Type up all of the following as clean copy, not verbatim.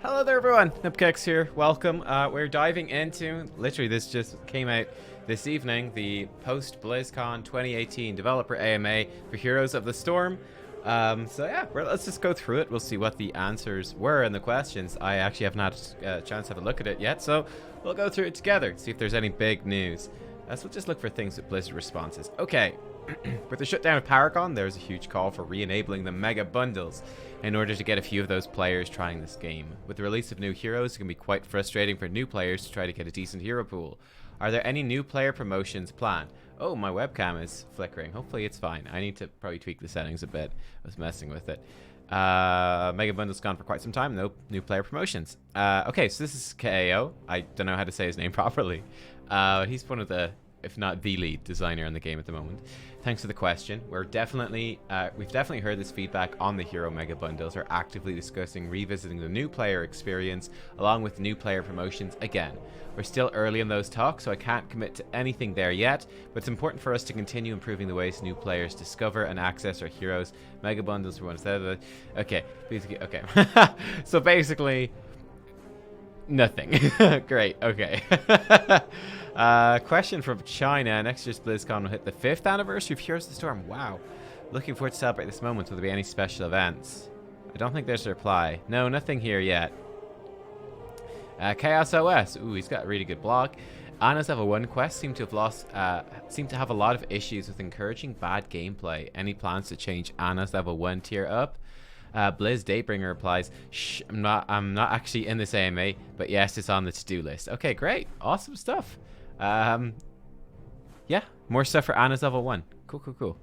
Hello there everyone, Nubkeks here, welcome. We're diving into, literally this just came out this evening, the Post-BlizzCon 2018 Developer AMA for Heroes of the Storm. So yeah, let's just go through it. We'll see what the answers were and the questions. I actually haven't had a chance to have a look at it yet, so we'll go through it together, see if there's any big news. So we'll just look for things with Blizzard responses. Okay. With the shutdown of Paragon, there's a huge call for re-enabling the mega bundles in order to get a few of those players trying this game. With the release of new heroes, it can be quite frustrating for new players to try to get a decent hero pool. Are there any new player promotions planned? Oh, my webcam is flickering. Hopefully it's fine. I need to probably tweak the settings a bit. I was messing with it. Mega bundles gone for quite some time. Nope, new player promotions. Okay, so this is KAO. I don't know how to say his name properly. He's one of the, if not the lead designer in the game at the moment. Thanks for the question. We've definitely heard this feedback on the Hero Mega Bundles. Are actively discussing revisiting the new player experience along with new player promotions again. We're still early in those talks, so I can't commit to anything there yet, but it's important for us to continue improving the ways new players discover and access our heroes. Mega Bundles for one instead of the... Okay, okay. So basically, nothing. Great, okay. Question from China. Next year's BlizzCon will hit the 5th anniversary of Heroes of the Storm. Wow. Looking forward to celebrate this moment. Will there be any special events? I don't think there's a reply. No, nothing here yet. Chaos OS. Ooh, he's got a really good blog. Anna's Level 1 quests seem to have a lot of issues with encouraging bad gameplay. Any plans to change Anna's Level 1 tier up? Blizz Daybringer replies, shh, I'm not actually in this AMA, but yes, it's on the to-do list. Okay, great. Awesome stuff. Yeah, more stuff for Anna's Level 1. Cool.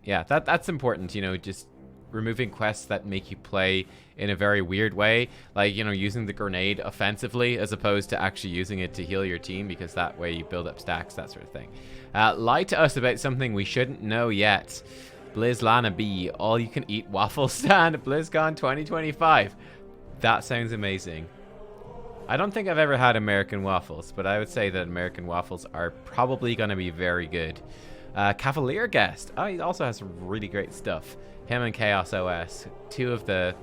Yeah, that's important, you know, just removing quests that make you play in a very weird way, like, you know, using the grenade offensively as opposed to actually using it to heal your team, because that way you build up stacks, that sort of thing. Lie to us about something we shouldn't know yet. BlizzLana B, all you can eat waffle stand at BlizzCon 2025. That sounds amazing. I don't think I've ever had American waffles, but I would say that American waffles are probably going to be very good. Cavalier Guest. Oh, he also has some really great stuff. Him and Chaos OS, two of the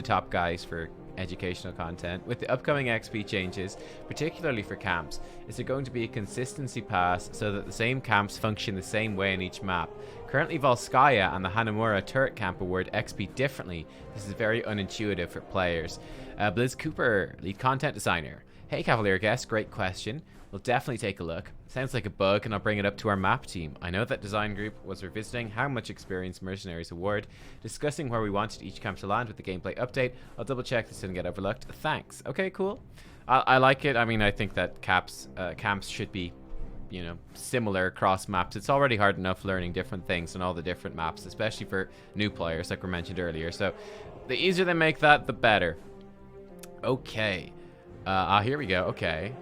top guys for educational content. With the upcoming XP changes, particularly for camps, is there going to be a consistency pass so that the same camps function the same way in each map? Currently, Volskaya and the Hanamura turret camp award XP differently. This is very unintuitive for players. Blizz Cooper, lead content designer. Hey Cavalier Guest, great question. We'll definitely take a look. Sounds like a bug, and I'll bring it up to our map team. I know that design group was revisiting how much experience Mercenaries award, discussing where we wanted each camp to land with the gameplay update. I'll double check this didn't get overlooked. Thanks. Okay, cool. I like it. I mean, I think that camps should be, you know, similar across maps. It's already hard enough learning different things on all the different maps, especially for new players, like we mentioned earlier. So the easier they make that, the better. Okay. Here we go. Okay.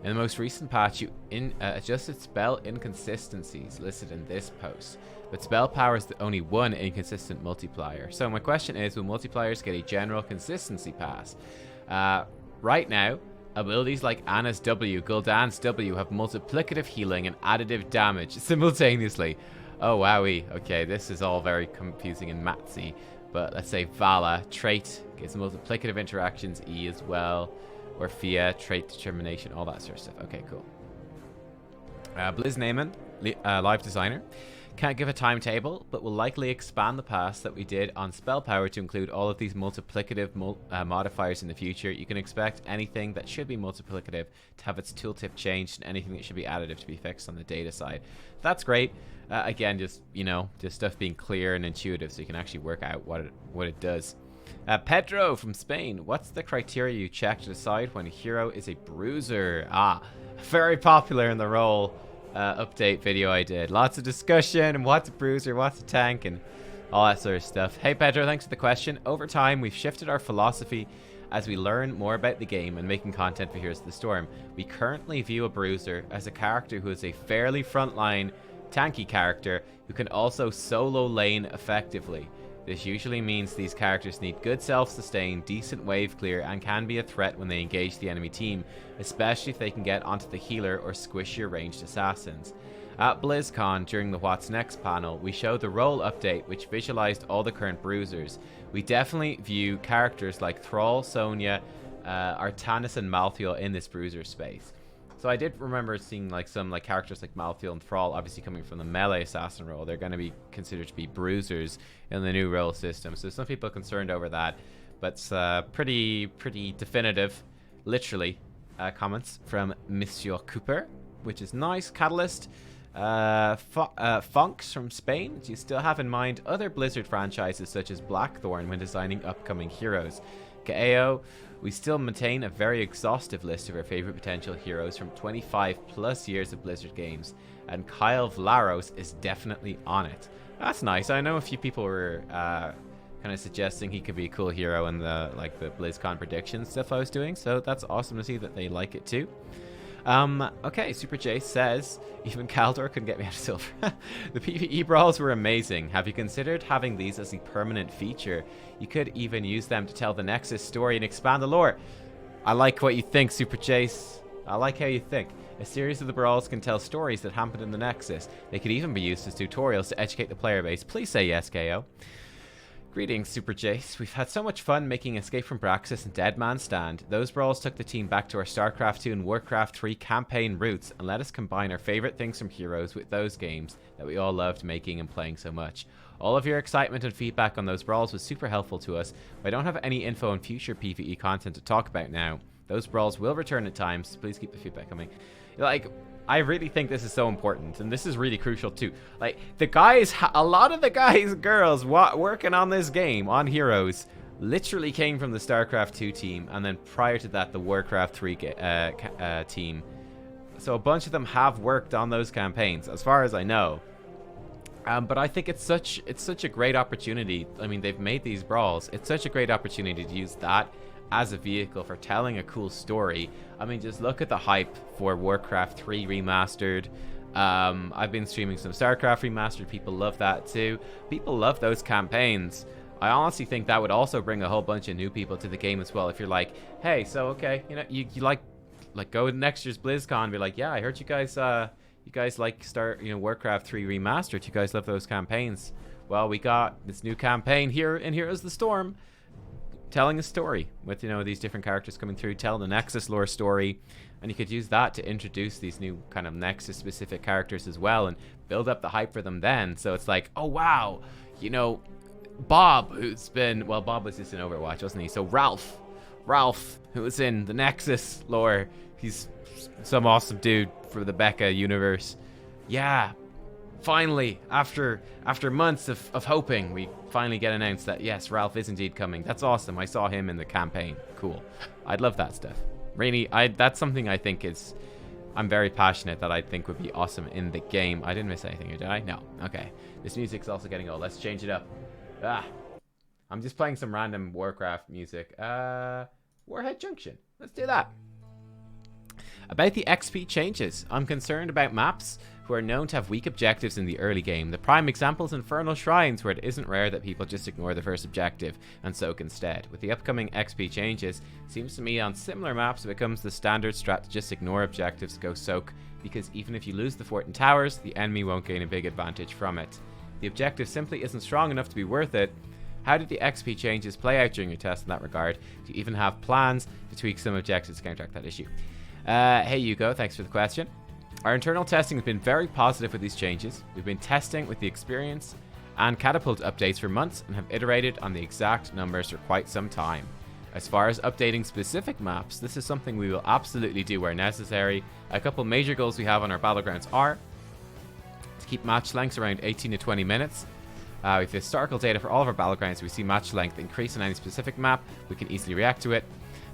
In the most recent patch, you adjusted spell inconsistencies listed in this post, but spell power is the only one inconsistent multiplier. So my question is, will multipliers get a general consistency pass? Right now, abilities like Anna's W, Gul'dan's W have multiplicative healing and additive damage simultaneously. Oh wowie. Okay, this is all very confusing and matsy, but let's say Vala, trait, gets multiplicative interactions, E as well. Or Fia, trait determination, all that sort of stuff. Okay, cool. Blizz Neyman, live designer. Can't give a timetable, but will likely expand the pass that we did on spell power to include all of these multiplicative modifiers in the future. You can expect anything that should be multiplicative to have its tooltip changed, and anything that should be additive to be fixed on the data side. That's great. Again, just, you know, just stuff being clear and intuitive so you can actually work out what it does. Pedro from Spain, what's the criteria you check to decide when a hero is a bruiser? Very popular in the role update video I did. Lots of discussion and what's a bruiser, what's a tank, and all that sort of stuff. Hey Pedro, thanks for the question. Over time, we've shifted our philosophy as we learn more about the game and making content for Heroes of the Storm. We currently view a bruiser as a character who is a fairly frontline, tanky character who can also solo lane effectively. This usually means these characters need good self-sustain, decent wave clear, and can be a threat when they engage the enemy team, especially if they can get onto the healer or squish your ranged assassins. At BlizzCon, during the What's Next panel, we showed the role update which visualized all the current bruisers. We definitely view characters like Thrall, Sonya, Artanis and Malthael in this bruiser space. So I did remember seeing like some like characters like Malthael and Thrall obviously coming from the melee assassin role. They're going to be considered to be bruisers in the new role system. So some people are concerned over that, but it's pretty definitive, literally, comments from Monsieur Cooper, which is nice. Catalyst. Funks from Spain. Do you still have in mind other Blizzard franchises such as Blackthorn when designing upcoming heroes? Kaeo, we still maintain a very exhaustive list of our favorite potential heroes from 25 plus years of Blizzard games, and Kyle Vlaros is definitely on it. That's nice. I know a few people were kind of suggesting he could be a cool hero in the BlizzCon prediction stuff I was doing, so that's awesome to see that they like it too. Okay, Super J says, even Kaldor couldn't get me out of silver. The PvE brawls were amazing. Have you considered having these as a permanent feature? You could even use them to tell the Nexus story and expand the lore. I like what you think, Super Chase. I like how you think. A series of the brawls can tell stories that happened in the Nexus. They could even be used as tutorials to educate the player base. Please say yes, KO. Greetings, Super Jace. We've had so much fun making Escape from Braxis and Dead Man's Stand. Those brawls took the team back to our StarCraft 2 and Warcraft 3 campaign roots and let us combine our favorite things from Heroes with those games that we all loved making and playing so much. All of your excitement and feedback on those brawls was super helpful to us, but I don't have any info on future PvE content to talk about now. Those brawls will return at times, so please keep the feedback coming. I really think this is so important, and this is really crucial too. The guys, a lot of the guys and girls working on this game, on Heroes, literally came from the StarCraft 2 team, and then prior to that, the Warcraft 3 team. So a bunch of them have worked on those campaigns, as far as I know. But I think it's such a great opportunity. I mean, they've made these brawls. It's such a great opportunity to use that as a vehicle for telling a cool story. I mean, just look at the hype for Warcraft 3 Remastered. I've been streaming some StarCraft Remastered. People love that too. People love those campaigns. I honestly think that would also bring a whole bunch of new people to the game as well. If you're like, hey, so okay, you know, you like go to next year's BlizzCon and be like, yeah, I heard you guys like Warcraft 3 Remastered. You guys love those campaigns. Well, we got this new campaign here in Heroes of the Storm, telling a story with, these different characters coming through, telling the Nexus lore story, and you could use that to introduce these new kind of Nexus specific characters as well and build up the hype for them then. So it's like, oh wow, Bob, Bob was just in Overwatch, wasn't he? So Ralph, who was in the Nexus lore, he's some awesome dude for the Becca universe. Yeah, finally, after months of hoping, we finally get announced that yes, Ralph is indeed coming. That's awesome. I saw him in the campaign. Cool. I'd love that stuff. Really, that's something I think I'm very passionate that I think would be awesome in the game. I didn't miss anything here, did I? No. Okay. This music's also getting old. Let's change it up. I'm just playing some random Warcraft music. Warhead Junction. Let's do that. About the XP changes, I'm concerned about maps who are known to have weak objectives in the early game. The prime example is Infernal Shrines, where it isn't rare that people just ignore the first objective and soak instead. With the upcoming XP changes, it seems to me on similar maps it becomes the standard strat to just ignore objectives, go soak, because even if you lose the fort and towers, the enemy won't gain a big advantage from it. The objective simply isn't strong enough to be worth it. How did the XP changes play out during your test in that regard? Do you even have plans to tweak some objectives to counteract that issue? Hey Yuko, thanks for the question. Our internal testing has been very positive with these changes. We've been testing with the experience and catapult updates for months and have iterated on the exact numbers for quite some time. As far as updating specific maps, this is something we will absolutely do where necessary. A couple major goals we have on our battlegrounds are to keep match lengths around 18 to 20 minutes. With historical data for all of our battlegrounds, we see match length increase on any specific map. We can easily react to it.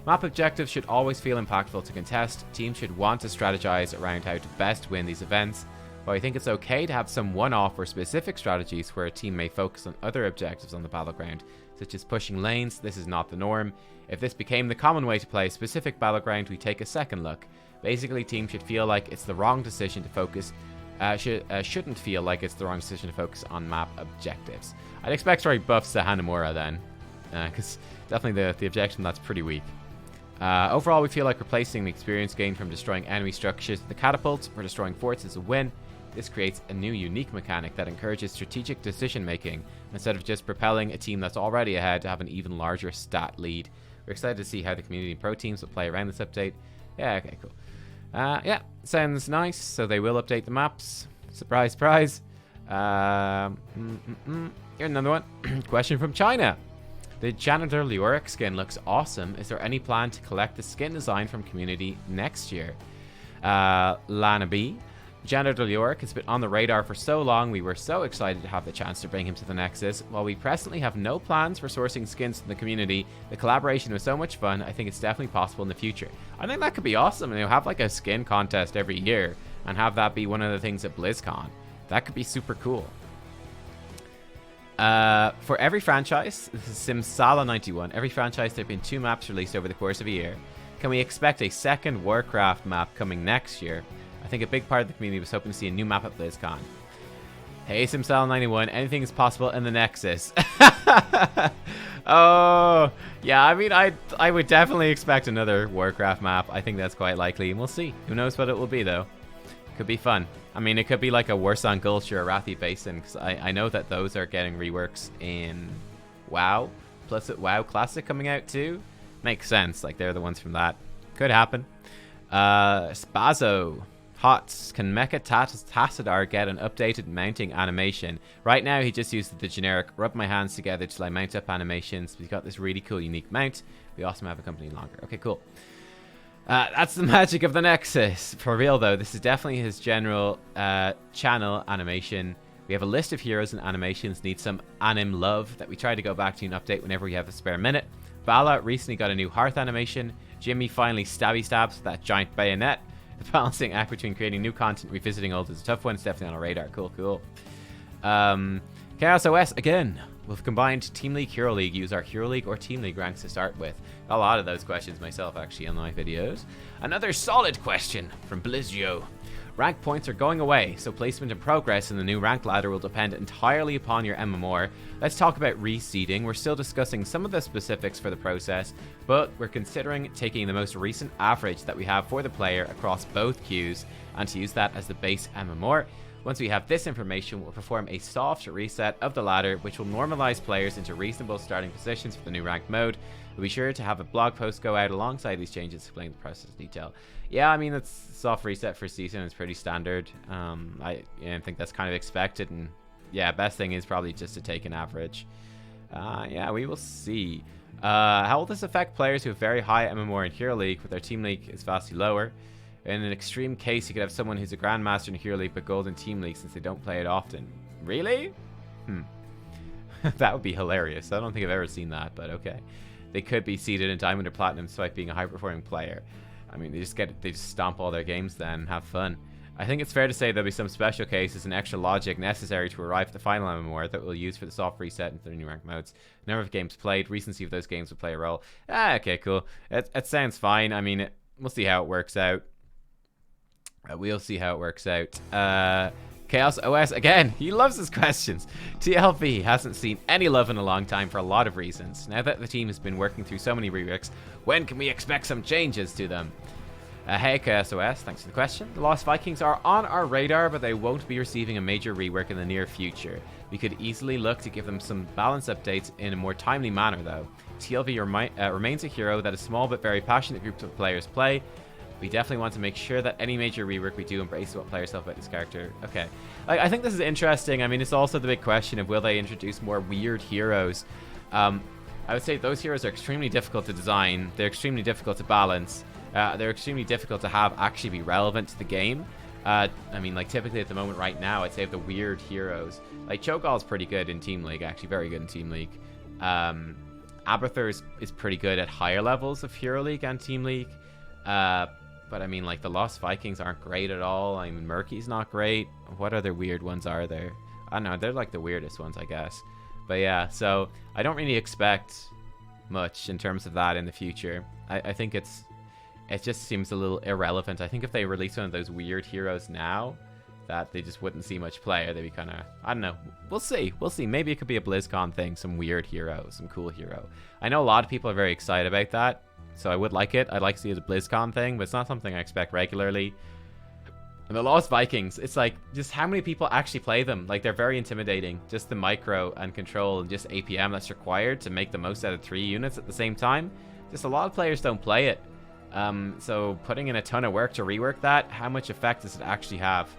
Map objectives should always feel impactful to contest. Teams should want to strategize around how to best win these events. While I think it's okay to have some one-off or specific strategies where a team may focus on other objectives on the battleground, such as pushing lanes, this is not the norm. If this became the common way to play a specific battleground, we take a second look. Basically, teams should feel like it's the wrong decision to focus. Shouldn't feel like it's the wrong decision to focus on map objectives. I'd expect buffs to Hanamura then, because definitely the objection that's pretty weak. Overall, we feel like replacing the experience gained from destroying enemy structures with the catapults or destroying forts is a win. This creates a new unique mechanic that encourages strategic decision making instead of just propelling a team that's already ahead to have an even larger stat lead. We're excited to see how the community and pro teams will play around this update. Yeah, okay, cool. Yeah, sounds nice. So they will update the maps. Surprise, surprise. Here's another one. Question from China. The Janitor Leoric skin looks awesome. Is there any plan to collect the skin design from community next year? Lana B. Janitor Leoric has been on the radar for so long. We were so excited to have the chance to bring him to the Nexus. While we presently have no plans for sourcing skins from the community, the collaboration was so much fun. I think it's definitely possible in the future. I think that could be awesome. You know, have like a skin contest every year and have that be one of the things at BlizzCon. That could be super cool. For every franchise, this is Simsala91. Every franchise, there have been 2 maps released over the course of a year. Can we expect a second Warcraft map coming next year? I think a big part of the community was hoping to see a new map at BlizzCon. Hey, Simsala91, anything is possible in the Nexus. Oh, yeah, I mean, I would definitely expect another Warcraft map. I think that's quite likely, and we'll see. Who knows what it will be, though. Could be fun. I mean, it could be like a Warsan Gulch or a Arathi Basin, because I know that those are getting reworks in WoW, plus WoW Classic coming out too. Makes sense, like they're the ones from that. Could happen. Spazo. HotS, can Mecha Tassadar get an updated mounting animation? Right now, he just uses the generic rub my hands together till I mount up animations. We've got this really cool, unique mount. We also have a company longer. Okay, cool. That's the magic of the Nexus. For real, though, this is definitely his general channel animation. We have a list of heroes and animations need some anim love that we try to go back to and update whenever we have a spare minute. Bala recently got a new hearth animation. Jimmy finally stabby stabs with that giant bayonet. The balancing act between creating new content and revisiting old is a tough one. It's definitely on our radar. Cool, cool. Chaos OS, again, with combined Team League, Hero League, use our Hero League or Team League ranks to start with. A lot of those questions myself, actually, on my videos. Another solid question from Blizzio. Rank points are going away, so placement and progress in the new rank ladder will depend entirely upon your MMR. Let's talk about reseeding. We're still discussing some of the specifics for the process, but we're considering taking the most recent average that we have for the player across both queues and to use that as the base MMR. Once we have this information, we'll perform a soft reset of the ladder, which will normalize players into reasonable starting positions for the new ranked mode. We'll be sure to have a blog post go out alongside these changes to explain the process in detail. Yeah, I mean, it's soft reset for season. It's pretty standard. I think that's kind of expected. And yeah, best thing is probably just to take an average. Yeah, we will see. How will this affect players who have very high MMR in Hero League, but their Team League is vastly lower? In an extreme case, you could have someone who's a Grandmaster in Hero League but Gold in Team League since they don't play it often. Really? That would be hilarious. I don't think I've ever seen that, but okay. They could be seeded in Diamond or Platinum despite being a high-performing player. I mean, they just stomp all their games then and have fun. I think it's fair to say there'll be some special cases and extra logic necessary to arrive at the final MMR that we'll use for the soft reset into the new ranked modes. Number of games played, recency of those games will play a role. Okay, cool. It sounds fine. I mean, we'll see how it works out. We'll see how it works out. Chaos OS, again, he loves his questions. TLV hasn't seen any love in a long time for a lot of reasons. Now that the team has been working through so many reworks, when can we expect some changes to them? Hey Chaos OS, thanks for the question. The Lost Vikings are on our radar, but they won't be receiving a major rework in the near future. We could easily look to give them some balance updates in a more timely manner though. TLV remains a hero that a small but very passionate group of players play. We definitely want to make sure that any major rework we do embraces what players love about this character. Okay. I think this is interesting. I mean, it's also the big question of will they introduce more weird heroes? I would say those heroes are extremely difficult to design. They're extremely difficult to balance. They're extremely difficult to have actually be relevant to the game. I mean, like, typically at the moment right now, I'd say of the weird heroes, like, Cho'Gall's pretty good in Team League, actually very good in Team League. Abathur is pretty good at higher levels of Hero League and Team League. But I mean, like, the Lost Vikings aren't great at all. I mean, Murky's not great. What other weird ones are there? I don't know. They're like the weirdest ones, I guess. But yeah, so I don't really expect much in terms of that in the future. I think it just seems a little irrelevant. I think if they release one of those weird heroes now, that they just wouldn't see much play, or they'd be kind of, I don't know. We'll see. We'll see. Maybe it could be a BlizzCon thing, some weird hero, some cool hero. I know a lot of people are very excited about that. So I would like it. I'd like to see it as a BlizzCon thing, but it's not something I expect regularly. And the Lost Vikings, it's like, just how many people actually play them? Like, they're very intimidating. Just the micro and control and just APM that's required to make the most out of 3 units at the same time. Just a lot of players don't play it. So putting in a ton of work to rework that, how much effect does it actually have?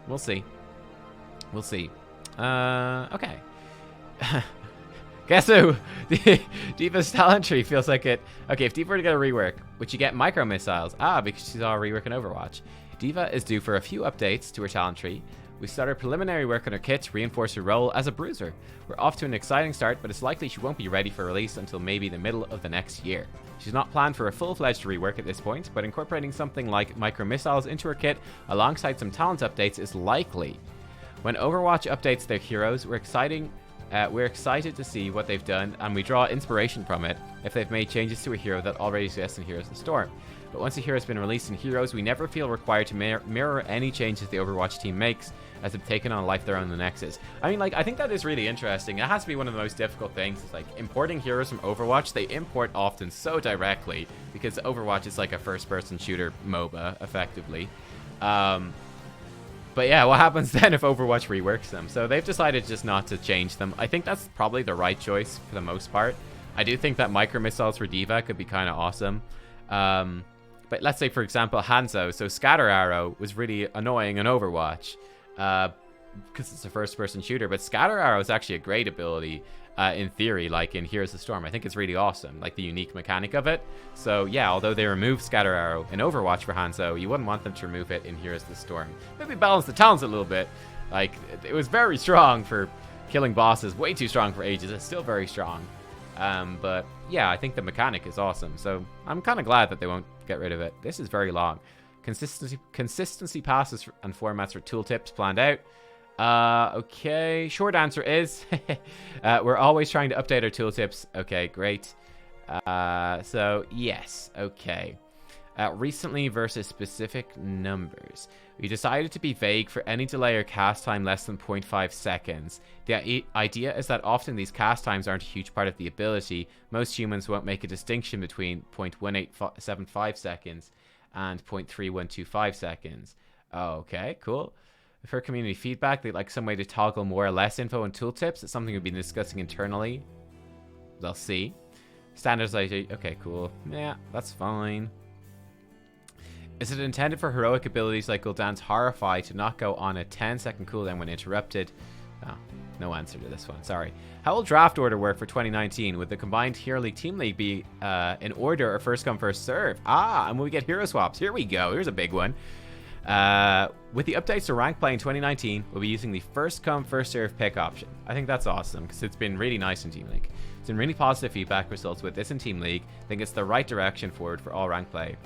We'll see. We'll see. Okay. Guess who? D.Va's talent tree feels like it. Okay, if D.Va were to get a rework, would you get micro missiles? Ah, because she's all reworking Overwatch. D.Va is due for a few updates to her talent tree. We started preliminary work on her kit to reinforce her role as a bruiser. We're off to an exciting start, but it's likely she won't be ready for release until maybe the middle of the next year. She's not planned for a full-fledged rework at this point, but incorporating something like micro missiles into her kit alongside some talent updates is likely. When Overwatch updates their heroes, we're excited to see what they've done, and we draw inspiration from it if they've made changes to a hero that already exists in Heroes of the Storm. But once a hero has been released in Heroes, we never feel required to mirror any changes the Overwatch team makes, as they've taken on a life their own in the Nexus. I mean, like, I think that is really interesting. It has to be one of the most difficult things. It's like importing heroes from Overwatch. They import often so directly because Overwatch is like a first-person shooter MOBA, effectively. But yeah, what happens then if Overwatch reworks them? So they've decided just not to change them. I think that's probably the right choice for the most part. I do think that micro missiles for D.Va could be kind of awesome. But let's say, for example, Hanzo. So Scatter Arrow was really annoying in Overwatch because it's a first-person shooter. But Scatter Arrow is actually a great ability in theory, like in Heroes of the Storm. I think it's really awesome, like the unique mechanic of it. So yeah, although they removed Scatter Arrow in Overwatch for Hanzo, you wouldn't want them to remove it in Heroes of the Storm. Maybe balance the talents a little bit. Like, it was very strong for killing bosses, way too strong for Aegis. It's still very strong. But yeah, I think the mechanic is awesome. So I'm kind of glad that they won't get rid of it. This is very long. Consistency passes and formats for tooltips planned out. Okay, short answer is we're always trying to update our tooltips. Okay, great. So yes, okay. Recently versus specific numbers. We decided to be vague for any delay or cast time less than 0.5 seconds. The idea is that often these cast times aren't a huge part of the ability. Most humans won't make a distinction between 0.1875 seconds and 0.3125 seconds. Okay, cool. For community feedback, they'd like some way to toggle more or less info and tooltips. It's something we've been discussing internally. They'll see. Standardization. Okay, cool. Yeah, that's fine. Is it intended for heroic abilities like Gul'dan's Horrify to not go on a 10-second cooldown when interrupted? Oh, no answer to this one. Sorry. How will draft order work for 2019? Would the combined Hero League Team League be in order or first come, first serve? Ah, and will we get hero swaps? Here we go. Here's a big one. With the updates to rank play in 2019, we'll be using the first come, first serve pick option. I think that's awesome because it's been really nice in Team League. It's been really positive feedback results with this in Team League. I think it's the right direction forward for all rank play.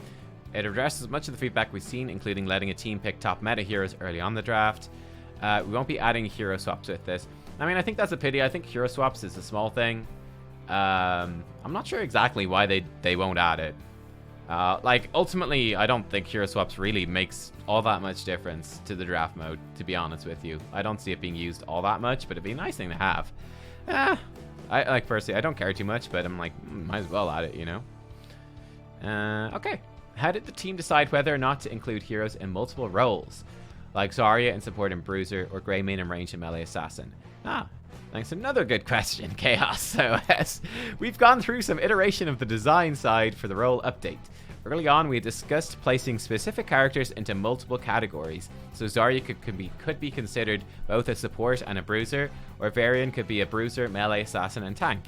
It addresses much of the feedback we've seen, including letting a team pick top meta heroes early on the draft. We won't be adding hero swaps with this. I mean, I think that's a pity. I think hero swaps is a small thing. I'm not sure exactly why they won't add it. Like, ultimately, I don't think hero swaps really makes all that much difference to the draft mode, to be honest with you. I don't see it being used all that much, but it'd be a nice thing to have. Like, personally, I don't care too much, but I'm like, might as well add it, you know? Okay. How did the team decide whether or not to include heroes in multiple roles, like Zarya in support and bruiser, or Greymane in range and melee assassin? Thanks. Another good question, Chaos. So, yes, we've gone through some iteration of the design side for the role update. Early on, we had discussed placing specific characters into multiple categories. So Zarya could be considered both a support and a bruiser, or Varian could be a bruiser, melee, assassin, and tank.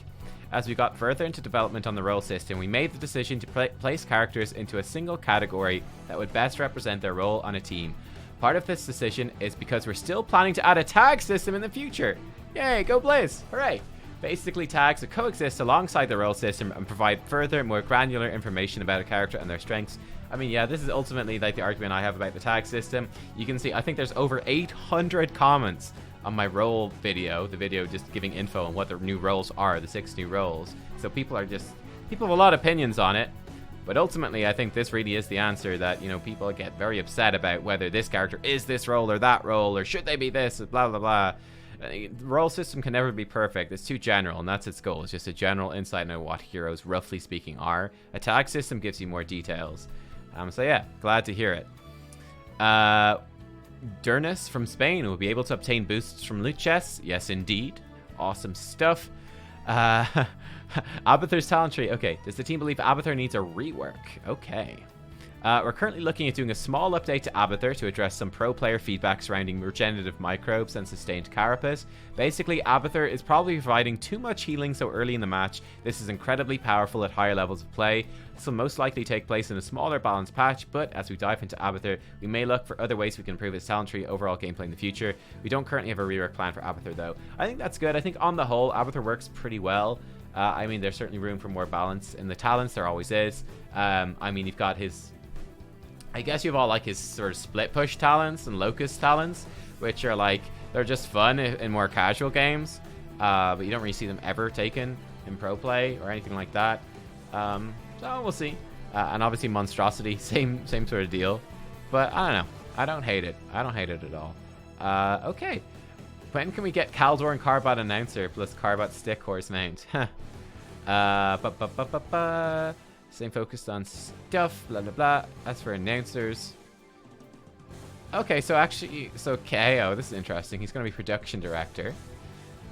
As we got further into development on the role system, we made the decision to place characters into a single category that would best represent their role on a team. Part of this decision is because we're still planning to add a tag system in the future. Yay, go Blizz! Hooray! Basically, tags will coexist alongside the role system and provide further, more granular information about a character and their strengths. I mean, yeah, this is ultimately like the argument I have about the tag system. You can see, I think there's over 800 comments on my role video, the video just giving info on what the new roles are, the 6 new roles. So people have a lot of opinions on it, but ultimately I think this really is the answer that, you know, people get very upset about whether this character is this role or that role, or should they be this, blah, blah, blah. The role system can never be perfect. It's too general, and that's its goal. It's just a general insight into what heroes, roughly speaking, are. A tag system gives you more details. So yeah, glad to hear it. Durnus from Spain will be able to obtain boosts from loot chests. Yes, indeed. Awesome stuff. Abathur's talent tree. Okay, does the team believe Abathur needs a rework? Okay. We're currently looking at doing a small update to Abathur to address some pro player feedback surrounding regenerative microbes and sustained carapace. Basically, Abathur is probably providing too much healing so early in the match. This is incredibly powerful at higher levels of play. This will most likely take place in a smaller balanced patch, but as we dive into Abathur, we may look for other ways we can improve his talent tree overall gameplay in the future. We don't currently have a rework plan for Abathur though. I think that's good. I think on the whole, Abathur works pretty well. I mean, there's certainly room for more balance in the talents. There always is. I mean, you've got his... I guess you have all like his sort of split push talents and locust talents, which are like, they're just fun in more casual games, but you don't really see them ever taken in pro play or anything like that. So we'll see. And obviously monstrosity, same sort of deal. But I don't know. I don't hate it. I don't hate it at all. Okay. When can we get Kaldor and Carbot announcer plus Carbot stick horse mount? Same focused on stuff, blah, blah, blah. As for announcers. Okay, so actually, so KO, this is interesting. He's going to be production director.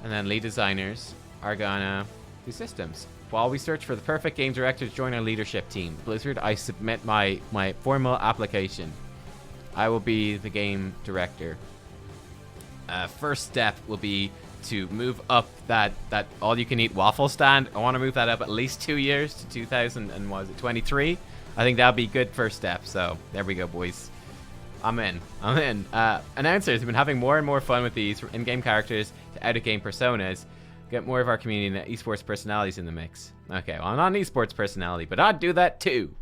And then lead designers are going to do systems. While we search for the perfect game director to join our leadership team, Blizzard, I submit my formal application. I will be the game director. First step will be to move up that all-you-can-eat waffle stand. I want to move that up at least 2 years to 2023. I think that'll be good first step. So there we go, boys. I'm in. Announcers have been having more and more fun with these in-game characters to out-of-game personas. Get more of our community and esports personalities in the mix. Okay, well, I'm not an esports personality, but I'd do that too.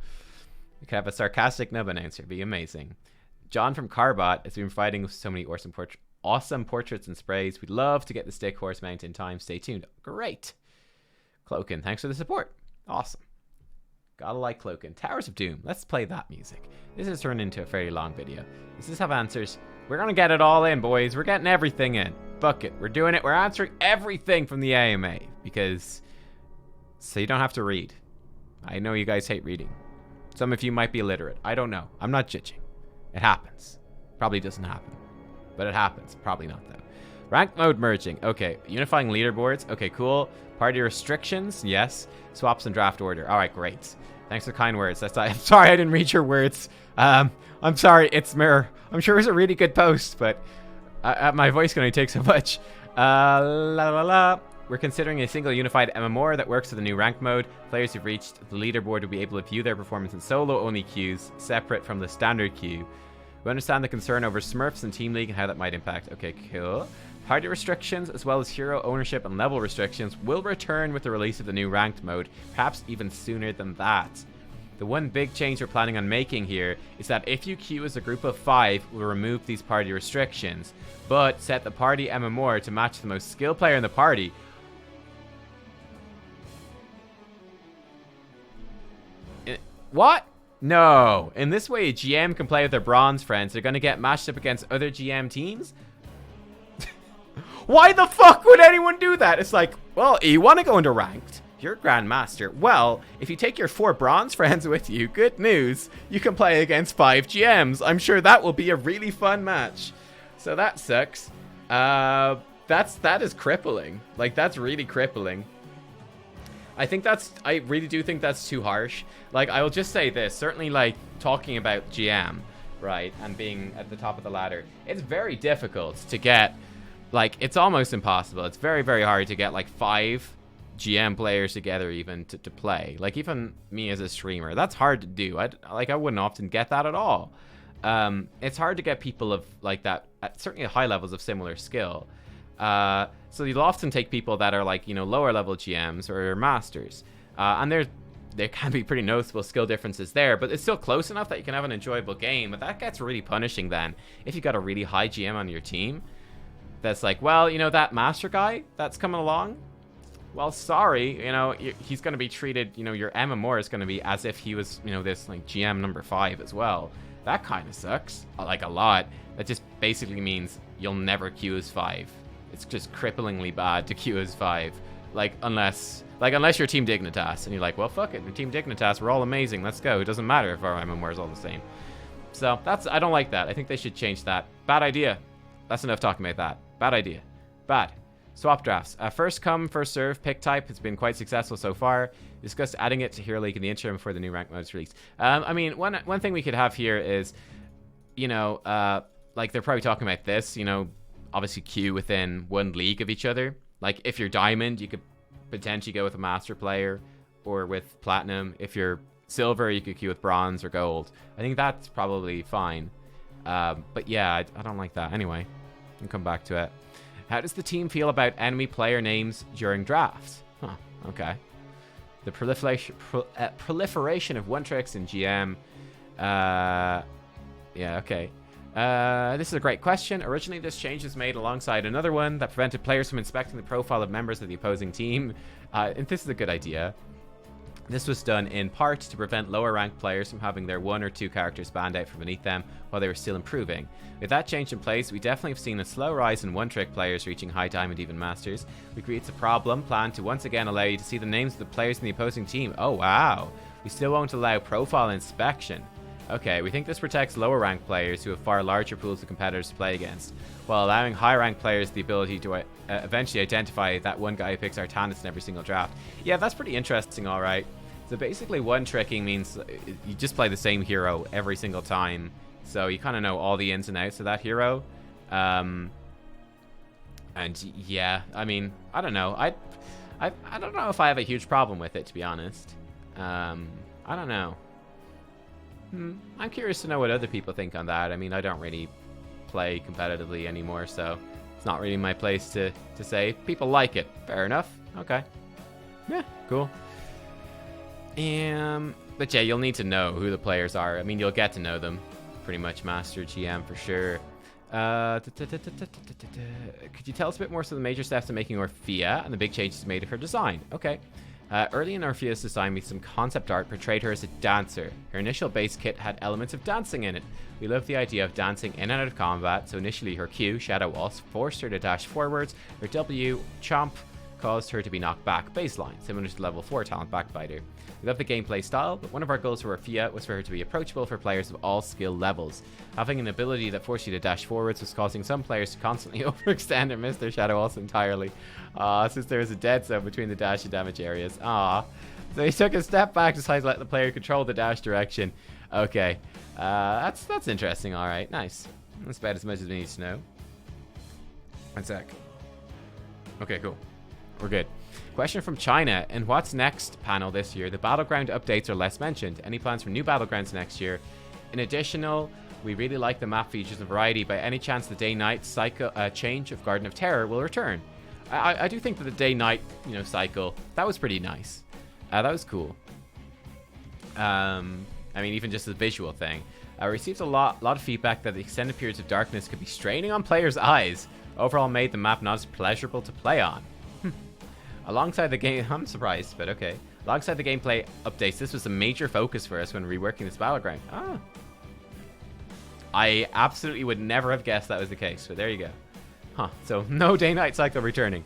We could have a sarcastic nub announcer. It'd be amazing. John from Carbot has been providing so many awesome portraits and sprays. We'd love to get the stick horse mount in time. Stay tuned. Great. Cloakin, thanks for the support. Awesome. Gotta like Cloakin. Towers of Doom. Let's play that music. This has turned into a very long video. Does this have answers? We're gonna get it all in, boys. We're getting everything in. Fuck it. We're doing it. We're answering everything from the AMA. Because... so you don't have to read. I know you guys hate reading. Some of you might be illiterate. I don't know. I'm not judging. It happens. Probably doesn't happen. But it happens. Probably not, though. Rank mode merging. Okay. Unifying leaderboards. Okay, cool. Party restrictions. Yes. Swaps and draft order. All right, great. Thanks for the kind words. I'm sorry I didn't read your words. I'm sorry. It's Mirror. I'm sure it's a really good post, but my voice can only take so much. We're considering a single unified MMR that works with the new rank mode. Players who've reached the leaderboard will be able to view their performance in solo-only queues, separate from the standard queue. We understand the concern over Smurfs and Team League and how that might impact. Okay, cool. Party restrictions, as well as hero ownership and level restrictions, will return with the release of the new ranked mode, perhaps even sooner than that. The one big change we're planning on making here is that if you queue as a group of 5, we'll remove these party restrictions, but set the party MMR to match the most skilled player in the party. What? No. In this way, a GM can play with their bronze friends. They're going to get matched up against other GM teams? Why the fuck would anyone do that? It's like, well, you want to go into ranked. You're Grandmaster. Well, if you take your 4 bronze friends with you, good news. You can play against 5 GMs. I'm sure that will be a really fun match. So that sucks. That is crippling. Like, that's really crippling. I really do think that's too harsh. Like, I will just say this, certainly like talking about GM, right, and being at the top of the ladder, it's very difficult to get, like, it's almost impossible. It's very, very hard to get like 5 GM players together even to play. Like, even me as a streamer, that's hard to do. I wouldn't often get that at all. It's hard to get people of like that, certainly at high levels of similar skill. So you'll often take people that are like, you know, lower level GMs or masters. And there can be pretty noticeable skill differences there, but it's still close enough that you can have an enjoyable game. But that gets really punishing then. If you got a really high GM on your team, that's like, well, you know, that master guy that's coming along, well, sorry, you know, he's going to be treated, you know, your MMR is going to be as if he was, you know, this like GM number 5 as well. That kind of sucks, like a lot. That just basically means you'll never queue as 5. It's just cripplingly bad to queue as 5. Like, unless you're Team Dignitas, and you're like, well, fuck it, we're Team Dignitas, we're all amazing, let's go. It doesn't matter if our MMR is all the same. So I don't like that. I think they should change that. Bad idea. That's enough talking about that. Bad idea. Bad. Swap drafts. First come, first serve pick type has been quite successful so far. Discussed adding it to Hero League in the interim before the new rank mode is released. I mean, one thing we could have here is, you know, like they're probably talking about this, you know, obviously queue within one league of each other. Like if you're Diamond, you could potentially go with a Master player or with Platinum. If you're Silver, you could queue with Bronze or Gold. I think that's probably fine. But yeah, I don't like that. Anyway, we can come back to it. How does the team feel about enemy player names during drafts? Huh, okay. The proliferation of one-tricks in GM. Yeah, okay. This is a great question. Originally, this change was made alongside another one that prevented players from inspecting the profile of members of the opposing team. And this is a good idea. This was done in part to prevent lower ranked players from having their 1 or 2 characters banned out from beneath them while they were still improving. With that change in place, we definitely have seen a slow rise in one-trick players reaching high diamond even masters, which creates a problem planned to once again allow you to see the names of the players in the opposing team. Oh wow! We still won't allow profile inspection. Okay, we think this protects lower ranked players who have far larger pools of competitors to play against, while allowing high ranked players the ability to eventually identify that one guy who picks Artanis in every single draft. Yeah, that's pretty interesting, alright. So basically one-tricking means you just play the same hero every single time. So you kind of know all the ins and outs of that hero. And yeah, I mean, I don't know. I don't know if I have a huge problem with it, to be honest. I don't know. I'm curious to know what other people think on that. I mean, I don't really play competitively anymore, so it's not really my place to say. People like it. Fair enough. Okay. Yeah, cool. But yeah, you'll need to know who the players are. I mean, you'll get to know them. Pretty much Master GM for sure. Could you tell us a bit more about the major steps in making Orphea and the big changes made to her design? Okay. Early in Orphea's design, we some concept art portrayed her as a dancer. Her initial base kit had elements of dancing in it. We loved the idea of dancing in and out of combat, so initially her Q, Shadow Waltz, forced her to dash forwards. Her W, Chomp, caused her to be knocked back baseline, similar to level 4 talent Backbiter. We love the gameplay style, but one of our goals for Orphea was for her to be approachable for players of all skill levels. Having an ability that forced you to dash forwards was causing some players to constantly overextend and miss their Shadow Waltz entirely. Since there was a dead zone between the dash and damage areas. So he took a step back, decided to let the player control the dash direction. Okay, that's interesting. All right, nice. That's about as much as we need to know. One sec. Okay, cool. We're good. Question from China. In What's Next panel this year, the Battleground updates are less mentioned. Any plans for new Battlegrounds next year? In additional, we really like the map features and variety. By any chance, the day-night cycle change of Garden of Terror will return? I do think that the day-night, cycle, that was pretty nice. That was cool. I mean, even just the visual thing. I received a lot of feedback that the extended periods of darkness could be straining on players' eyes. Overall, made the map not as pleasurable to play on. Alongside the game, I'm surprised, but okay. Alongside the gameplay updates, this was a major focus for us when reworking this battleground. I absolutely would never have guessed that was the case, but there you go. So no day-night cycle returning.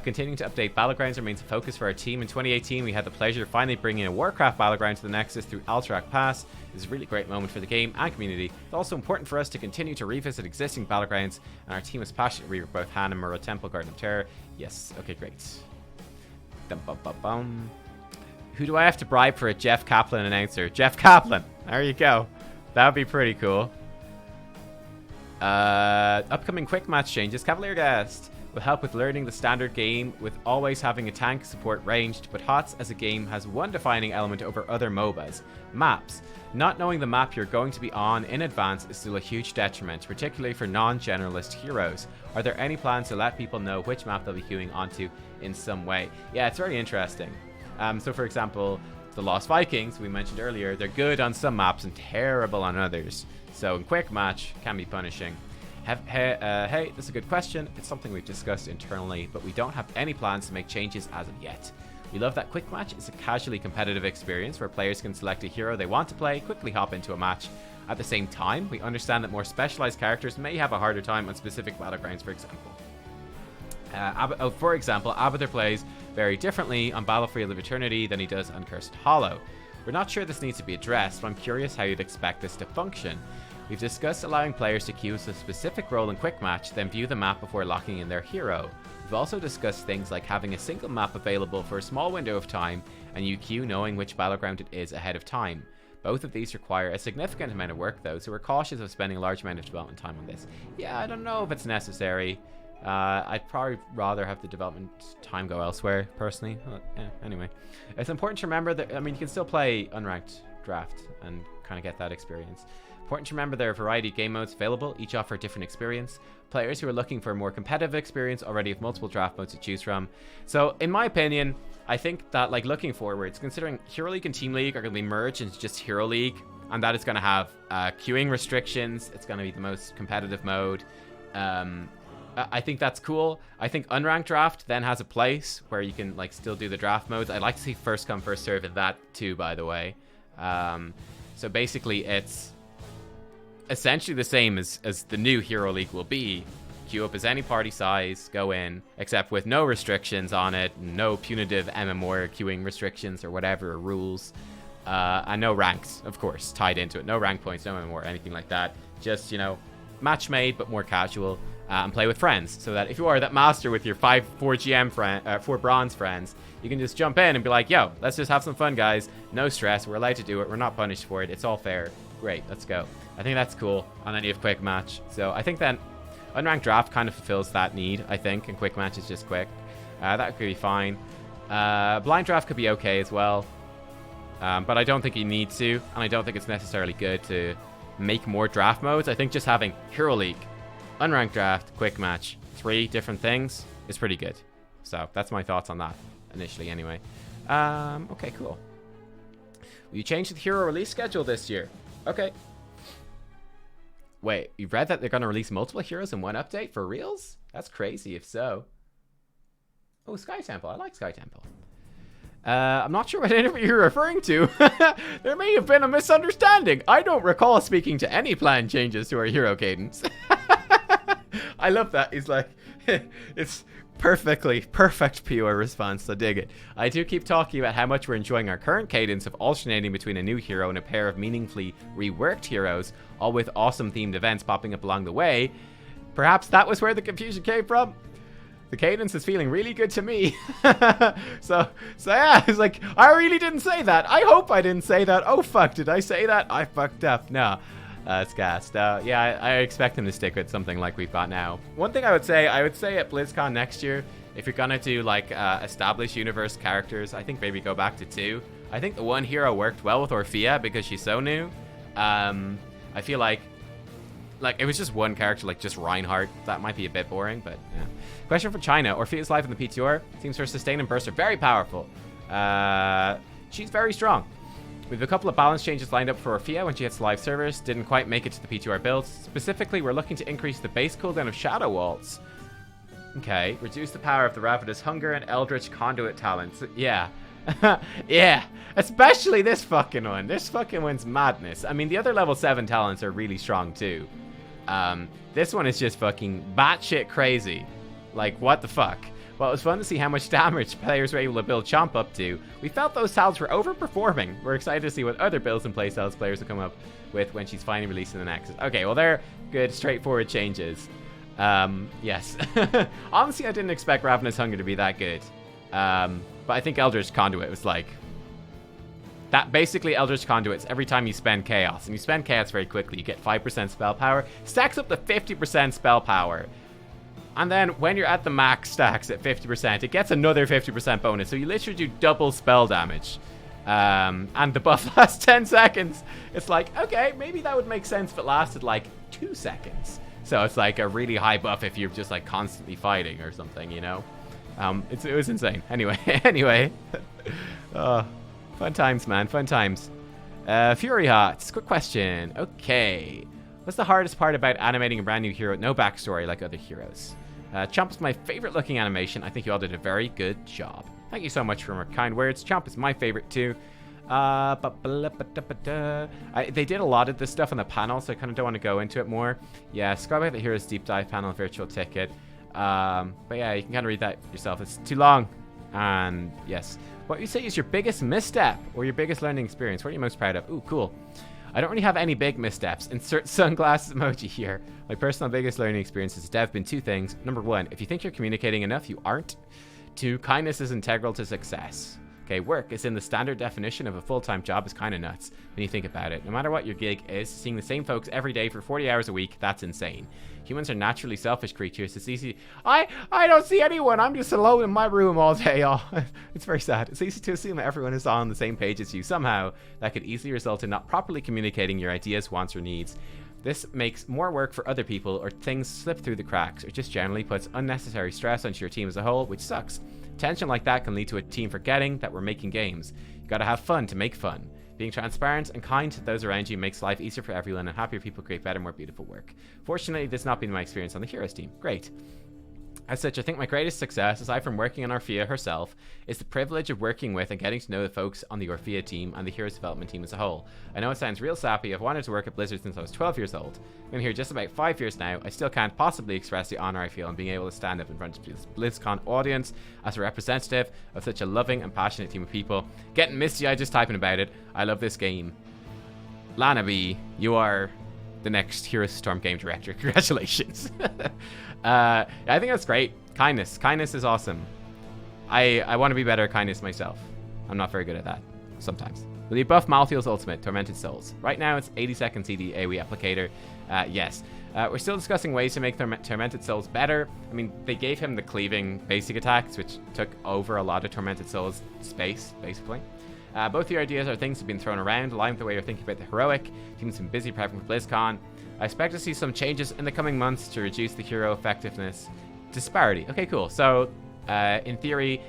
Continuing to update Battlegrounds remains a focus for our team. In 2018, we had the pleasure of finally bringing a Warcraft Battleground to the Nexus through Alterac Pass. It was a really great moment for the game and community. It's also important for us to continue to revisit existing Battlegrounds, and our team is passionate to rework both Han and Murrow Temple, Garden of Terror. Yes, okay, great. Who do I have to bribe for a Jeff Kaplan announcer? Jeff Kaplan! There you go. That would be pretty cool. Upcoming quick match changes. Cavalier Guest will help with learning the standard game with always having a tank support ranged, but HotS as a game has one defining element over other MOBAs. Maps. Not knowing the map you're going to be on in advance is still a huge detriment, particularly for non-generalist heroes. Are there any plans to let people know which map they'll be queuing onto in some way? Yeah, it's very interesting. So for example, the Lost Vikings, we mentioned earlier, they're good on some maps and terrible on others. So in quick match, can be punishing. Hey, this is a good question. It's something we've discussed internally, but we don't have any plans to make changes as of yet. We love that quick match is a casually competitive experience where players can select a hero they want to play, quickly hop into a match. At the same time, we understand that more specialized characters may have a harder time on specific battlegrounds, for example. For example, Abathur plays very differently on Battlefield of Eternity than he does on Cursed Hollow. We're not sure this needs to be addressed, but I'm curious how you'd expect this to function. We've discussed allowing players to queue as a specific role in Quick Match, then view the map before locking in their hero. We've also discussed things like having a single map available for a small window of time, and you queue knowing which battleground it is ahead of time. Both of these require a significant amount of work though, so we're cautious of spending a large amount of development time on this. Yeah, I don't know if it's necessary. I'd probably rather have the development time go elsewhere, personally. Yeah, anyway. It's important to remember that, I mean, you can still play unranked draft and kind of get that experience. Important to remember there are a variety of game modes available, each offer a different experience. Players who are looking for a more competitive experience already have multiple draft modes to choose from. So, in my opinion, I think that, like, looking forwards, considering Hero League and Team League are going to be merged into just Hero League, and that is going to have queuing restrictions, it's going to be the most competitive mode. I think that's cool. I think unranked draft then has a place where you can, like, still do the draft modes. I'd like to see first come, first serve in that too, by the way. So basically, it's essentially the same as the new Hero League will be. Queue up as any party size, go in, except with no restrictions on it, no punitive MMR queuing restrictions or whatever rules, and no ranks, of course, tied into it. No rank points, no MMR, anything like that. Just, you know, match made, but more casual, and play with friends. So that if you are that master with your 4 bronze friends, you can just jump in and be like, yo, let's just have some fun, guys. No stress. We're allowed to do it. We're not punished for it. It's all fair. Great. Let's go. I think that's cool on any of Quick Match. So I think that unranked draft kind of fulfills that need, I think, and Quick Match is just quick. That could be fine. Blind draft could be okay as well. But I don't think you need to, and I don't think it's necessarily good to make more draft modes. I think just having Hero League, unranked draft, Quick Match, 3 different things is pretty good. So that's my thoughts on that, initially anyway. Okay, cool. Will you change the hero release schedule this year? Okay. Wait, you read that they're going to release multiple heroes in one update for reals? That's crazy if so. Oh, Sky Temple. I like Sky Temple. I'm not sure what interview you're referring to. There may have been a misunderstanding. I don't recall speaking to any planned changes to our hero cadence. I love that. He's like, it's perfect pure response. I dig it. I do keep talking about how much we're enjoying our current cadence of alternating between a new hero and a pair of meaningfully reworked heroes, all with awesome themed events popping up along the way. Perhaps that was where the confusion came from. The cadence is feeling really good to me. so yeah, it's like, I really didn't say that. I hope I didn't say that. Oh fuck, did I say that? I fucked up. No. It's gassed. Yeah, I expect them to stick with something like we've got now. One thing I would say at BlizzCon next year, if you're gonna do like established universe characters, I think maybe go back to 2. I think the one hero worked well with Orphea because she's so new. I feel like it was just one character, like just Reinhardt. That might be a bit boring, but yeah. Question for China. Orphea's life in the PTR seems her sustain and burst are very powerful. She's very strong. We have a couple of balance changes lined up for Orphea when she hits live servers. Didn't quite make it to the PTR builds. Specifically, we're looking to increase the base cooldown of Shadow Waltz. Okay. Reduce the power of the Ravenous Hunger and Eldritch Conduit talents. Yeah. Yeah. Especially this fucking one. This fucking one's madness. I mean, the other level 7 talents are really strong too. This one is just fucking batshit crazy. Like, what the fuck? Well, it was fun to see how much damage players were able to build Chomp up to. We felt those talents were overperforming. We're excited to see what other builds and playstyles players will come up with when she's finally released in the Nexus. Okay, well, they're good, straightforward changes. Yes. Honestly, I didn't expect Ravenous Hunger to be that good. But I think Eldritch Conduit was like... That basically Eldritch Conduits every time you spend Chaos. And you spend Chaos very quickly. You get 5% spell power. Stacks up to 50% spell power. And then when you're at the max stacks at 50%, it gets another 50% bonus. So you literally do double spell damage. And the buff lasts 10 seconds. It's like, okay, maybe that would make sense if it lasted like 2 seconds. So it's like a really high buff if you're just like constantly fighting or something, you know? It was insane. Anyway. Fun times, man. Fun times. Fury HotS. Quick question. Okay. What's the hardest part about animating a brand new hero with no backstory like other heroes? Chomp is my favorite looking animation. I think you all did a very good job. Thank you so much for your kind words. Chomp is my favorite too. They did a lot of this stuff on the panel, so I kind of don't want to go into it more. Yeah, scroll back the Heroes Deep Dive panel, virtual ticket. But yeah, you can kind of read that yourself. It's too long. And yes, What would you say is your biggest misstep or your biggest learning experience? What are you most proud of? Ooh, cool. I don't really have any big missteps. Insert sunglasses emoji here. My personal biggest learning experience as a dev have been two things. Number one, if you think you're communicating enough, you aren't. Two, kindness is integral to success. Okay, work is in the standard definition of a full-time job is kind of nuts when you think about it. No matter what your gig is, seeing the same folks every day for 40 hours a week, that's insane. Humans are naturally selfish creatures. It's easy. I don't see anyone. I'm just alone in my room all day. Oh, it's very sad. It's easy to assume everyone is on the same page as you. Somehow, that could easily result in not properly communicating your ideas, wants, or needs. This makes more work for other people, or things slip through the cracks, or just generally puts unnecessary stress onto your team as a whole, which sucks. Tension like that can lead to a team forgetting that we're making games. You gotta have fun to make fun. Being transparent and kind to those around you makes life easier for everyone, and happier people create better, more beautiful work. Fortunately, this has not been my experience on the Heroes team. Great. As such, I think my greatest success, aside from working on Orphea herself, is the privilege of working with and getting to know the folks on the Orphea team and the Heroes development team as a whole. I know it sounds real sappy. I've wanted to work at Blizzard since I was 12 years old. I've been here just about 5 years now. I still can't possibly express the honor I feel in being able to stand up in front of this BlizzCon audience as a representative of such a loving and passionate team of people. Getting misty-eyed just typing about it. I love this game. Lana B, you are the next Heroes Storm game director. Congratulations. I think that's great. Kindness is awesome. I want to be better at kindness myself. I'm not very good at that sometimes. Will you buff Malthiel's ultimate, Tormented Souls? Right now it's 80 second CD AoE applicator. Yes. We're still discussing ways to make Tormented Souls better. I mean, they gave him the cleaving basic attacks, which took over a lot of Tormented Souls space, basically. Both the ideas are things that have been thrown around, aligned with the way you're thinking about the heroic. Team's been busy prepping for BlizzCon. I expect to see some changes in the coming months to reduce the hero effectiveness disparity. Okay, cool. So, in theory,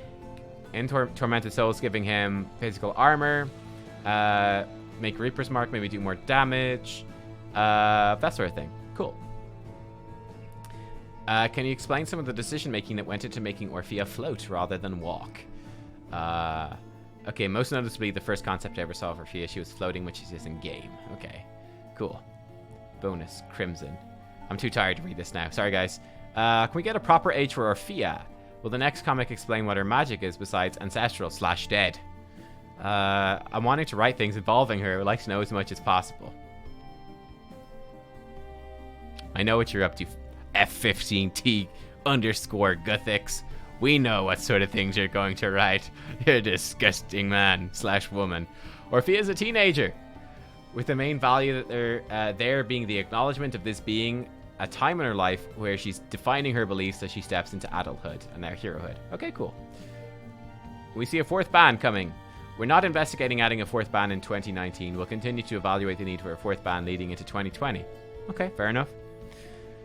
in Tormented Souls, giving him physical armor, make Reaper's Mark, maybe do more damage, that sort of thing. Cool. Can you explain some of the decision-making that went into making Orphea float rather than walk? Okay, most noticeably, the first concept I ever saw of Orphea, she was floating, which she is in game. Okay, cool. Bonus, Crimson. I'm too tired to read this now. Sorry, guys. Can we get a proper age for Orphea? Will the next comic explain what her magic is besides ancestral/dead? I'm wanting to write things involving her. I would like to know as much as possible. I know what you're up to, F15T _ Guthix. We know what sort of things you're going to write. You're a disgusting man / woman. Orphea is a teenager, with the main value that they're there being the acknowledgement of this being a time in her life where she's defining her beliefs as she steps into adulthood and their herohood. Okay, cool. We see a fourth ban coming. We're not investigating adding a fourth ban in 2019. We'll continue to evaluate the need for a fourth ban leading into 2020. Okay, fair enough.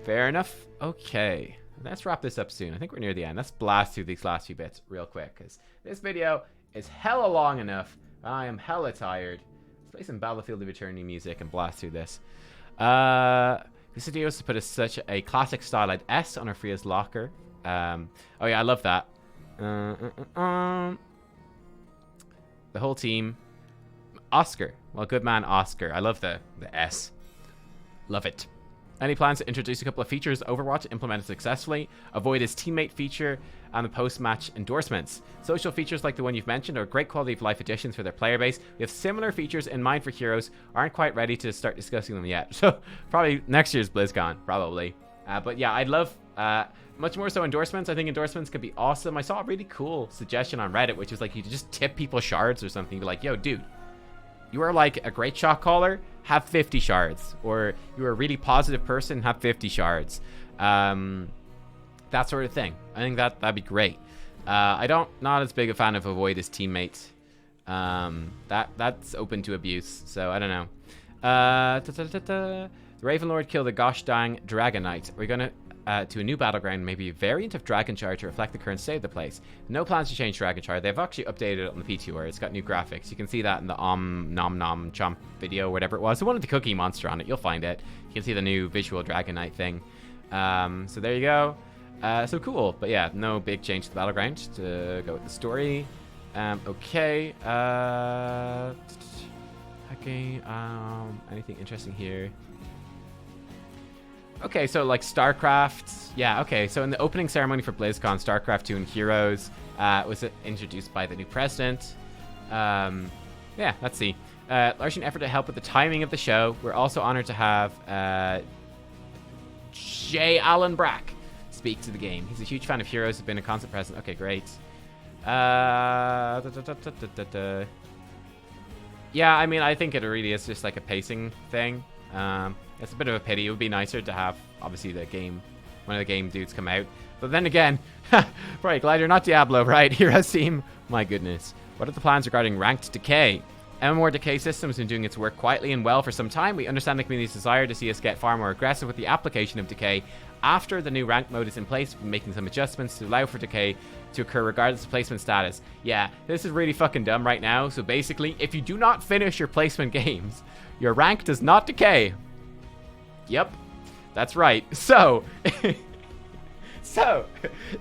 Fair enough. Okay, let's wrap this up soon. I think we're near the end. Let's blast through these last few bits real quick, because this video is hella long enough. I am hella tired. Let's play some Battlefield of Eternity music and blast through this. This video is to put such a classic stylized S on Orphea's locker. Oh yeah, I love that. The whole team. Oscar. Well, good man, Oscar. I love the S. Love it. Any plans to introduce a couple of features Overwatch implemented successfully? Avoid his teammate feature and the post-match endorsements. Social features like the one you've mentioned are great quality of life additions for their player base. We have similar features in mind for Heroes. Aren't quite ready to start discussing them yet. So probably next year's BlizzCon, probably. But yeah, I'd love much more so endorsements. I think endorsements could be awesome. I saw a really cool suggestion on Reddit, which was like you just tip people shards or something. Be like, yo, dude, you are like a great shot caller, have 50 shards. Or you're a really positive person, have 50 shards. That sort of thing. I think that'd be great. Not as big a fan of avoid his teammates. That's open to abuse, so I don't know. The Ravenlord killed a gosh dang Dragon Knight. We're gonna to a new battleground, maybe a variant of Dragon Shard to reflect the current state of the place. No plans to change Dragon Shard. They've actually updated it on the PTR. It's got new graphics. You can see that in the nom nom chomp video, whatever it was. The one with the cookie monster on it. You'll find it. You can see the new visual Dragon Knight thing. So there you go. So cool. But yeah, no big change to the battleground to go with the story. Okay. Okay. Anything interesting here? Okay, so like StarCraft. Yeah, okay. So in the opening ceremony for BlizzCon, StarCraft 2 and Heroes was introduced by the new president. Yeah, let's see. Large an effort to help with the timing of the show. We're also honored to have J. Allen Brack speak to the game. He's a huge fan of Heroes, has been a constant present. Okay, great. Yeah, I mean, I think it really is just like a pacing thing. It's a bit of a pity. It would be nicer to have, obviously, one of the game dudes come out. But then again, right, Glider, not Diablo, right? Heroes team. My goodness. What are the plans regarding ranked decay? MMOR decay system has been doing its work quietly and well for some time. We understand the community's desire to see us get far more aggressive with the application of decay. After the new rank mode is in place, we're making some adjustments to allow for decay to occur regardless of placement status. Yeah, this is really fucking dumb right now. So basically, if you do not finish your placement games, your rank does not decay. Yep, that's right. So,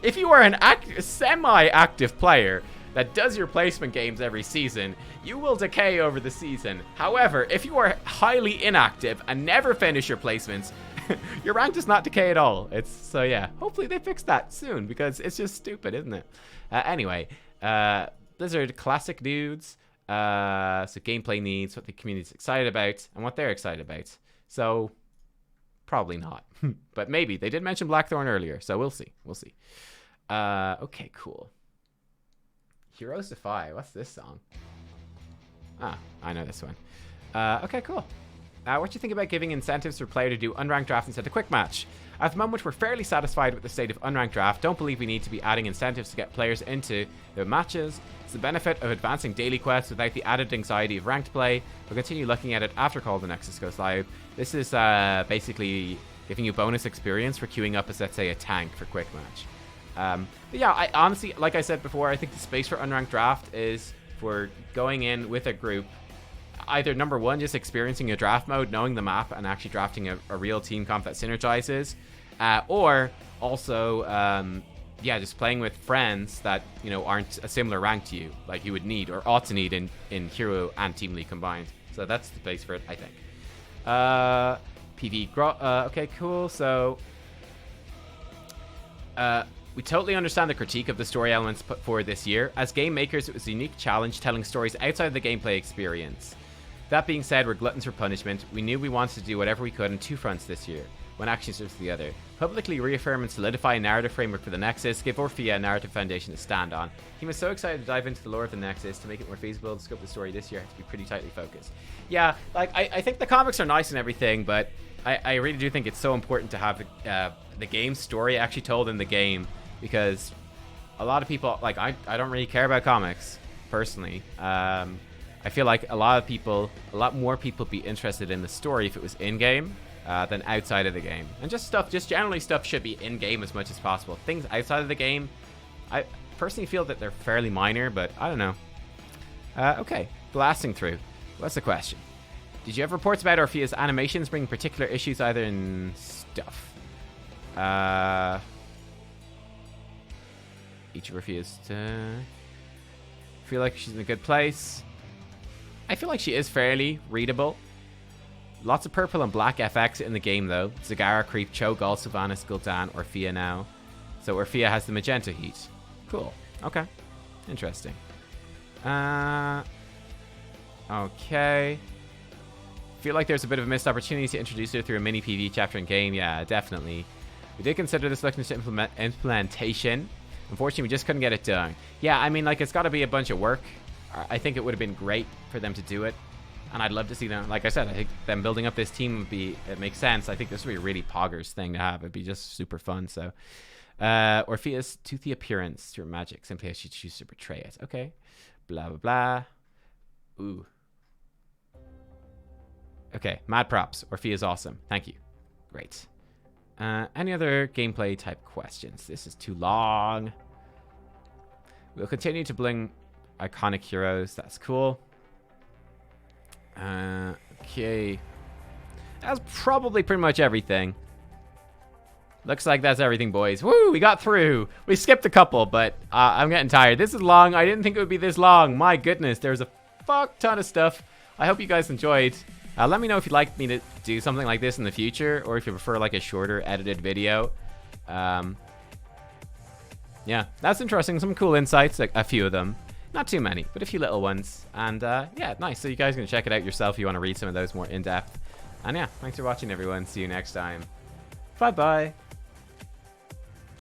if you are an semi-active player that does your placement games every season, you will decay over the season. However, if you are highly inactive and never finish your placements, your rank does not decay at all. So yeah, hopefully they fix that soon because it's just stupid, isn't it? Anyway, Blizzard classic dudes. So gameplay needs, what the community's excited about, and what they're excited about. So probably not, but maybe. They did mention Blackthorn earlier, so we'll see. We'll see. Okay, cool. Heroes Defy. What's this song? Ah, I know this one. Okay, cool. What do you think about giving incentives for a player to do unranked draft instead of quick match? At the moment, we're fairly satisfied with the state of unranked draft. Don't believe we need to be adding incentives to get players into the matches. It's the benefit of advancing daily quests without the added anxiety of ranked play. We'll continue looking at it after Call of the Nexus goes live. This is basically giving you bonus experience for queuing up as, let's say, a tank for quick match. But yeah, I honestly, like I said before, I think the space for unranked draft is for going in with a group. Either number one, just experiencing a draft mode, knowing the map, and actually drafting a real team comp that synergizes, or also, yeah, just playing with friends that aren't a similar rank to you, like you would need or ought to need in Hero and Team League combined. So that's the place for it, I think. Okay, cool. So, we totally understand the critique of the story elements put forward this year. As game makers, it was a unique challenge telling stories outside of the gameplay experience. That being said, we're gluttons for punishment. We knew we wanted to do whatever we could on two fronts this year, one action serves the other. Publicly reaffirm and solidify a narrative framework for the Nexus, give Orphea a narrative foundation to stand on. He was so excited to dive into the lore of the Nexus. To make it more feasible, the scope of the story this year has to be pretty tightly focused. Yeah, like, I think the comics are nice and everything, but I really do think it's so important to have the game story actually told in the game, because a lot of people, like, I don't really care about comics, personally. I feel like a lot more people would be interested in the story if it was in-game than outside of the game. And just generally stuff should be in-game as much as possible. Things outside of the game, I personally feel that they're fairly minor, but I don't know. Okay, blasting through. What's the question? Did you have reports about Orphea's animations bringing particular issues either in stuff? Each of Orphea's... feel like she's in a good place. I feel like she is fairly readable. Lots of purple and black FX in the game, though. Zagara, Creep, Cho, Gul, Sylvanas, Gul'dan, Orphea now. So Orphea has the magenta heat. Cool. Okay. Interesting. Okay. Feel like there's a bit of a missed opportunity to introduce her through a mini PvE chapter in game. Yeah, definitely. We did consider this looking to implementation. Unfortunately, we just couldn't get it done. Yeah, I mean, like, it's got to be a bunch of work. I think it would have been great for them to do it, and I'd love to see them. Like I said, I think them building up this team it makes sense. I think this would be a really poggers thing to have. It'd be just super fun. So, Orphea's toothy appearance to her magic simply as she chooses to portray it. Okay, blah blah blah. Ooh. Okay, mad props. Orphea's awesome. Thank you. Great. Any other gameplay type questions? This is too long. We'll continue to bling iconic heroes. That's cool. Okay. That's probably pretty much everything. Looks like that's everything, boys. Woo, we got through. We skipped a couple, but I'm getting tired. This is long. I didn't think it would be this long. My goodness, there's a fuck ton of stuff. I hope you guys enjoyed. Let me know if you'd like me to do something like this in the future, or if you prefer like a shorter edited video. Yeah, that's interesting. Some cool insights, like a few of them. Not too many, but a few little ones. And yeah, nice. So you guys can check it out yourself if you want to read some of those more in depth. And yeah, thanks for watching, everyone. See you next time. Bye-bye.